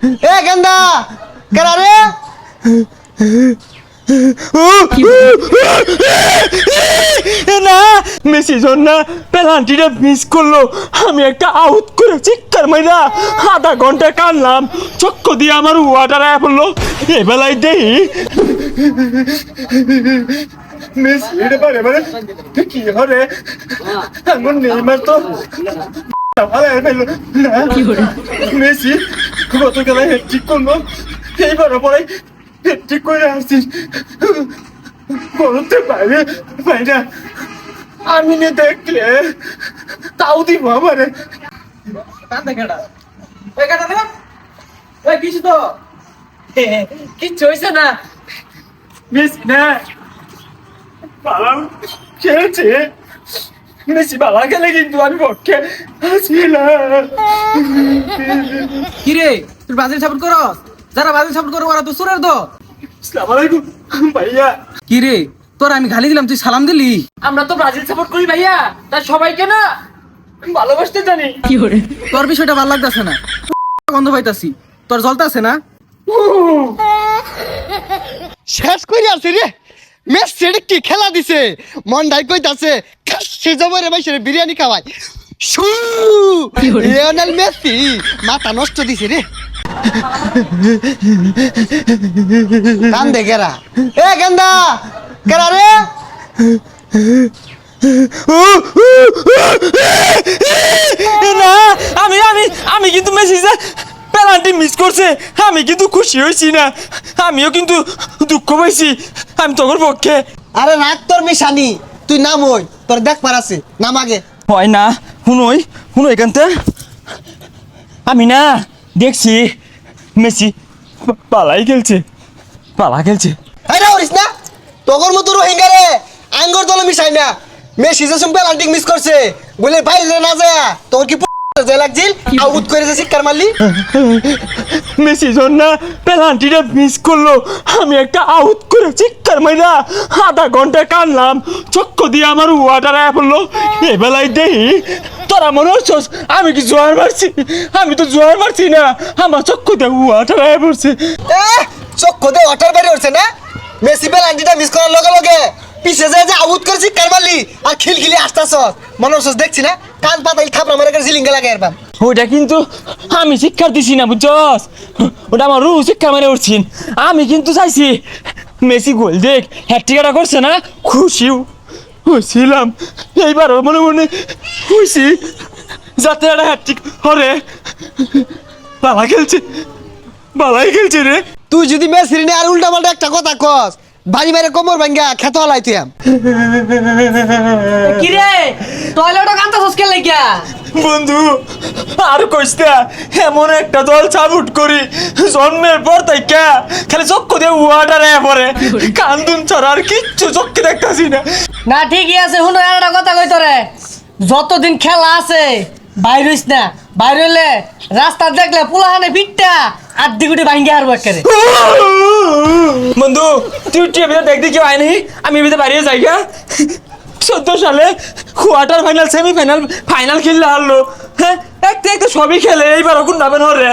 এ গেন্দা কেরা রে না মেসি না পেনাল্টিটা মিস করলো। আমি একটা আউট করে চিৎকার মাইরা আধা ঘন্টা কানলাম, চক্ক দিয়ে আমার ওয়াটার আয়া পড়লো। এ বেলায় দেই মেসি এটা পারে মানে কি হবে এমন নেইমার তো মেসি গতকাল হ্যাটট্রিক করলো, এইবার পরে হ্যাটট্রিক করে আসছিস বলতে পারে ভাইরা আমি নে দেখলে তাও দিব আমারে কিছু তো কিচ্ছু হয়েছে না। মেসি না ভালো খেলছে, মেসি ভালো খেলে কিন্তু আমি পক্ষে আসছিলাম। কিরে তুই ব্রাজিল সাপোর্ট করস? যারা ব্রাজিল সাপোর্ট করো ওরা তো সুরের দো। আসসালামু আলাইকুম ভাইয়া। কিরে তোর আমি গালি দিলাম তুই সালাম দিলি? আমরা তো ব্রাজিল সাপোর্ট করি ভাইয়া, তার সবাইকে না ভালোবাসতে জানি। তোর বিষয়টা ভালো লাগতেছে না, গন্ধ পাইতাছি। তোর জ্বলতাছে না? শেষ করে আসি রে মেসি কি খেলা দিছে মন ডাই কইতাছে সে জবরে ভাই সে বিরিয়ানি খাওয়াই শু লিওনেল মেসি মাথা নষ্ট দিছে রে কান দে কেরা এ গেন্দা কেরা রে না আমি আমি আমি কিন্তু মেসি যে পেনাল্টি মিস করছে আমি কিন্তু খুশি হয়েছি না, আমিও কিন্তু দুঃখ পাইছি। আমি তোর পক্ষে। আরে রাগ তোর মিশানি তুই নাম ওই তোর দেখ পারাছে নাম আগে হয় না শুনোই শুনো এখানতে আমি না দেখছি মেসি পালাই খেলছে, পালা খেলছে। আরে ওরিস না তোর মতো রোহিঙ্গা রে আঙ্গর দলে মিশাই না মেসি যে পেনাল্টি মিস করছে বলে বাইরে না যায় তোর কি যে লাগছিল আউট করে যে শিকার মারলি মেসি না পেনাল্টিটা মিস করলো, আমি একটা আউট করে চিৎকার মাইরা আধা ঘন্টা কানলাম, চক্ক দিয়ে আমার ওয়াটার আয়া পড়লো। এ বেলায় দেই তোরা মনে হচ্ছস আমি কি জোয়ার মারছি? আমি তো জোয়ার মারছি না, আমার চক্ক দিয়ে ওয়াটার আয়া পড়ছে। চোখ দে ওয়াটার বাইরে উঠছে না মেসি পেনাল্টিটা মিস করার লগে লগে পিছে যে আউট করে শিকার মারলি আর খিলখিলি আসতাছ মনে হচ্ছস দেখছি না কান পাতাই থাপড়া মারে জিলিঙ্গা লাগে এরবার ওইটা কিন্তু আমি শিক্ষার দিছি না বুঝছস, ওটা আমার রু শিক্ষা মেরে উঠছিন। আমি কিন্তু চাইছি মেসি গোল দেখ হ্যাটট্রিকটা করছে না, খুশিও হয়েছিলাম। এইবারও মনে মনে হয়েছি যাতে একটা হ্যাটট্রিক হরে। বালা খেলছে, বালাই খেলছে রে। তুই যদি মেসির নিয়ে আর উল্টা পাল্টা একটা কথা কস বাড়ি বাইরে কোমর ভাঙ্গা খেতে হলাই তুই কিরে টয়লেটে কান্তাছস কে লাগিয়া? বন্ধু আর কইস না, এমন একটা দল সাপোর্ট করি জন্মের পর তাই কে খালি চক্কু দিয়ে ওয়াটার আয়া পড়ে, কান্দুন ছাড়া আর কিচ্ছু চক্কে দেখতাছি না। না ঠিকই আছে, শুনো একটা কথা কই তোরে, যতদিন খেলা আছে বাইর হইস না, বাইর হইলে রাস্তা দেখলে পুলাহানে পিটটা আড্ডি গুটি ভাঙ্গি হারবো একেবারে। বন্ধু তুই টিভিতে দেখতে কেউ আয়নি, আমি এমনিতে বাইরে যাই গা। 14 সালে কোয়ার্টার ফাইনাল সেমিফাইনাল ফাইনাল খেললে হারলো, হ্যাঁ একটা একটা সবই খেলে, এইবার কোন নামেন হরে।